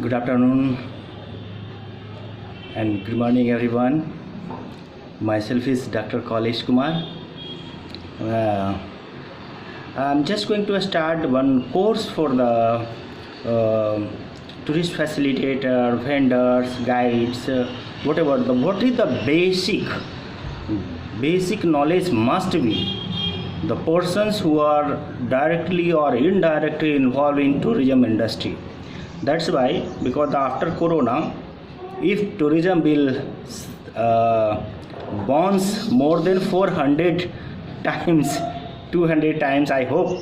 Good afternoon and good morning everyone. Myself is Dr. Kailash Kumar. Uh, I'm just going to start one course for the tourist facilitator, vendors, guides, whatever. What is the basic knowledge must be the persons who are directly or indirectly involved in tourism industry. That's why, because after Corona, if tourism will bounce more than 400 times, 200 times, I hope.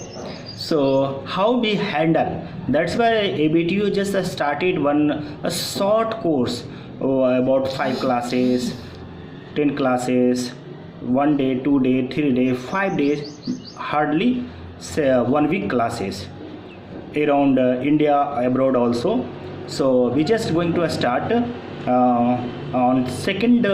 So how we handle? That's why ABTU just started a short course about 5 classes, 10 classes, 1 day, 2 day, 3 day, 5 days, hardly say 1 week classes around India, abroad also. So we just going to start on 2nd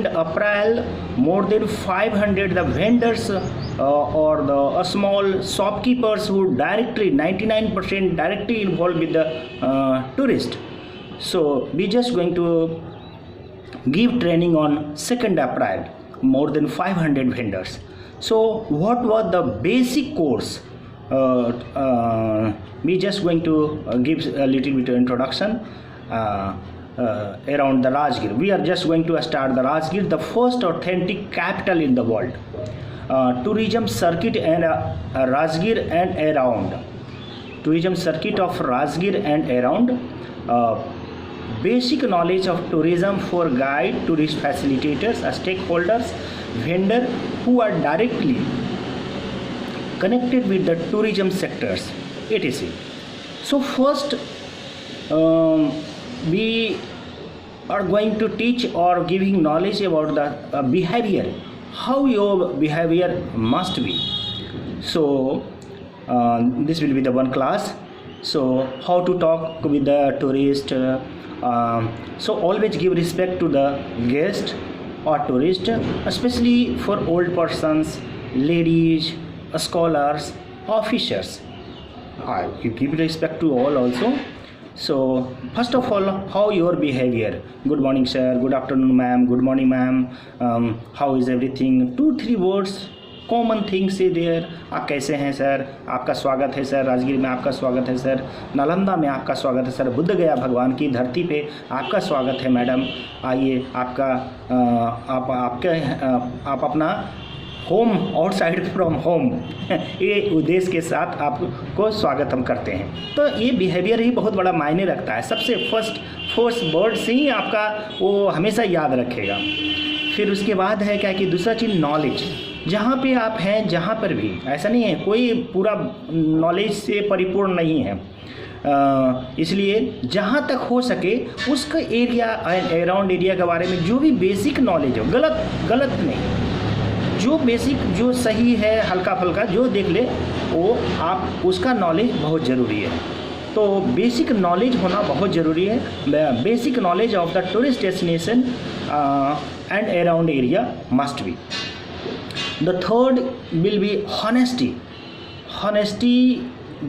April. More than 500 the vendors or the small shopkeepers who directly 99% directly involved with the tourist. So we just going to give training on 2nd April, more than 500 vendors. So what was the basic course? We just going to give a little bit of introduction around the Rajgir. We are just going to start the Rajgir, the first authentic capital in the world. Tourism circuit and Rajgir and around. Tourism circuit of Rajgir and around. Basic knowledge of tourism for guide, tourist facilitators, stakeholders, vendor who are directly connected with the tourism sectors, etc. So first we are going to teach or giving knowledge about the behavior, how your behavior must be. So this will be the one class. So how to talk with the tourist. So always give respect to the guest or tourist, especially for old persons, ladies, scholars, officers. You give respect to all also. So first of all, how your behavior. Good morning sir, good afternoon ma'am, good morning ma'am, how is everything. 2-3 words, common things है there. आप कैसे हैं sir, आपका स्वागत है sir, Rajgir में आपका स्वागत है सर, नालंदा में आपका स्वागत है सर, बुद्ध गया भगवान की धरती पे आपका स्वागत है मैडम. आइए आपका आप अपना होम आउटसाइड फ्रॉम होम ये उद्देश्य के साथ आपको स्वागत हम करते हैं. तो ये बिहेवियर ही बहुत बड़ा मायने रखता है. सबसे फर्स्ट वर्ड से ही आपका वो हमेशा याद रखेगा. फिर उसके बाद है क्या कि दूसरा चीज़ नॉलेज. जहाँ पे आप हैं, जहाँ पर भी, ऐसा नहीं है कोई पूरा नॉलेज से परिपूर्ण नहीं है, इसलिए जहाँ तक हो सके उसका एरिया अराउंड एरिया के बारे में जो भी बेसिक नॉलेज हो, गलत नहीं, जो बेसिक जो सही है हल्का फुल्का जो देख ले वो आप उसका नॉलेज बहुत ज़रूरी है. तो बेसिक नॉलेज होना बहुत ज़रूरी है. Basic knowledge of the tourist destination and around area must be. The third will be honesty.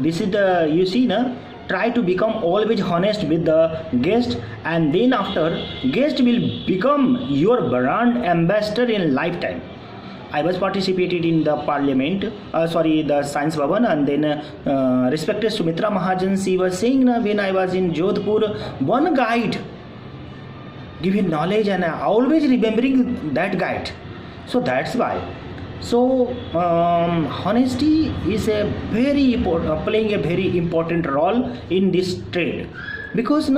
This is the, you see na, try to become always honest with the guest, and then after guest will become your brand ambassador in lifetime. I was participated in the parliament, the science bhavan, and then respected Sumitra Mahajan, she was saying na, when I was in Jodhpur, one guide giving knowledge and I always remembering that guide. So that's why. So honesty is a very important, playing a very important role in this trade, because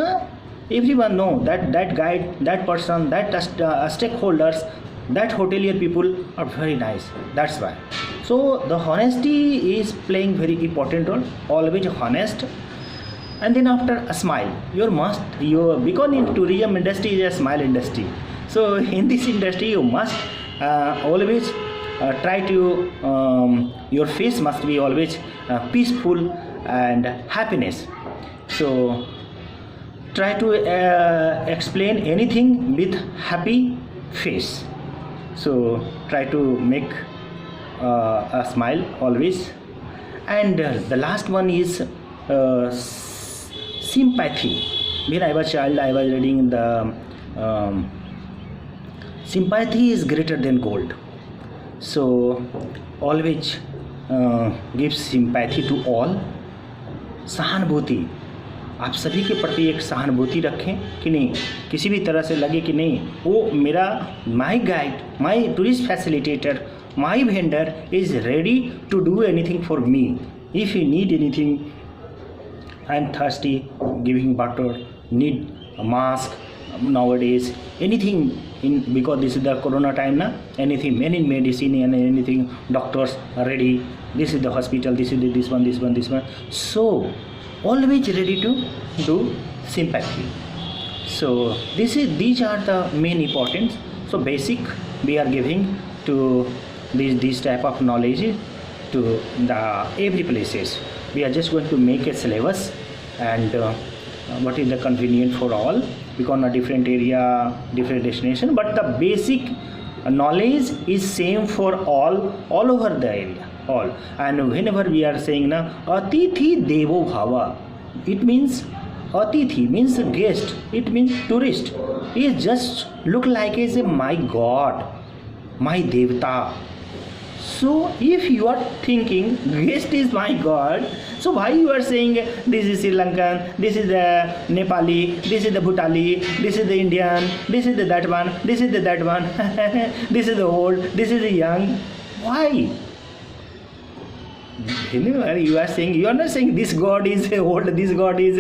everyone know that guide, that person, that stakeholders, that hotelier people are very nice. That's why. So the honesty is playing very important role. Always honest. And then after a smile, because in tourism industry is a smile industry. So in this industry you must always try to your face must be always peaceful and happiness. So try to explain anything with happy face. So try to make a smile always. And the last one is sympathy. When I was child, I was reading the sympathy is greater than gold. So always give sympathy to all. सहानुभूति, आप सभी के प्रति एक सहानुभूति रखें कि नहीं, किसी भी तरह से लगे कि नहीं वो मेरा my guide, my tourist facilitator, my vendor is ready to do anything for me. If you need anything, I am thirsty, giving water, need a mask nowadays, anything in, because this is the corona time na, anything, any medicine and anything, doctors are ready, this is the hospital, this is the, this one, so always ready to do sympathy. So these are the main importance. So basic we are giving to these type of knowledge to the every places. We are just going to make a syllabus and what is the convenient for all, because a different area, different destination, but the basic knowledge is same for all over the area, all. And whenever we are saying na atithi devo bhava, it means atithi means guest, it means tourist. He just look like as a my god, my devta. So if you are thinking guest is my god, so why you are saying this is Sri Lankan, this is the Nepali, this is the Bhutali, this is the Indian, this is the that one, this is the that one, this is the old, this is the young? Why? You are saying, you are not saying this god is old, this god is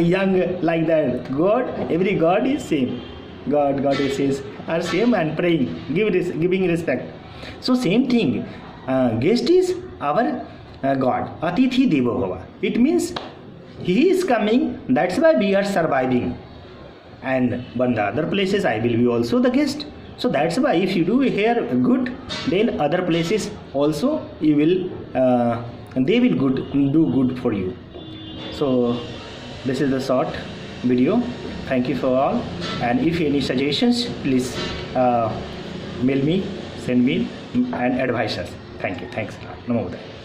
young, like that. God, every god is same. God, goddesses are same and praying, giving respect. So same thing, guest is our God, atithi devo bhava. It means he is coming, that's why we are surviving. And when the other places I will be also the guest. So that's why if you do here good, then other places also you will they will do good for you. So this is the short video. Thank you for all, and if any suggestions, please mail me, send me and advise us. Thank you. Thanks. Namo Buddhaya.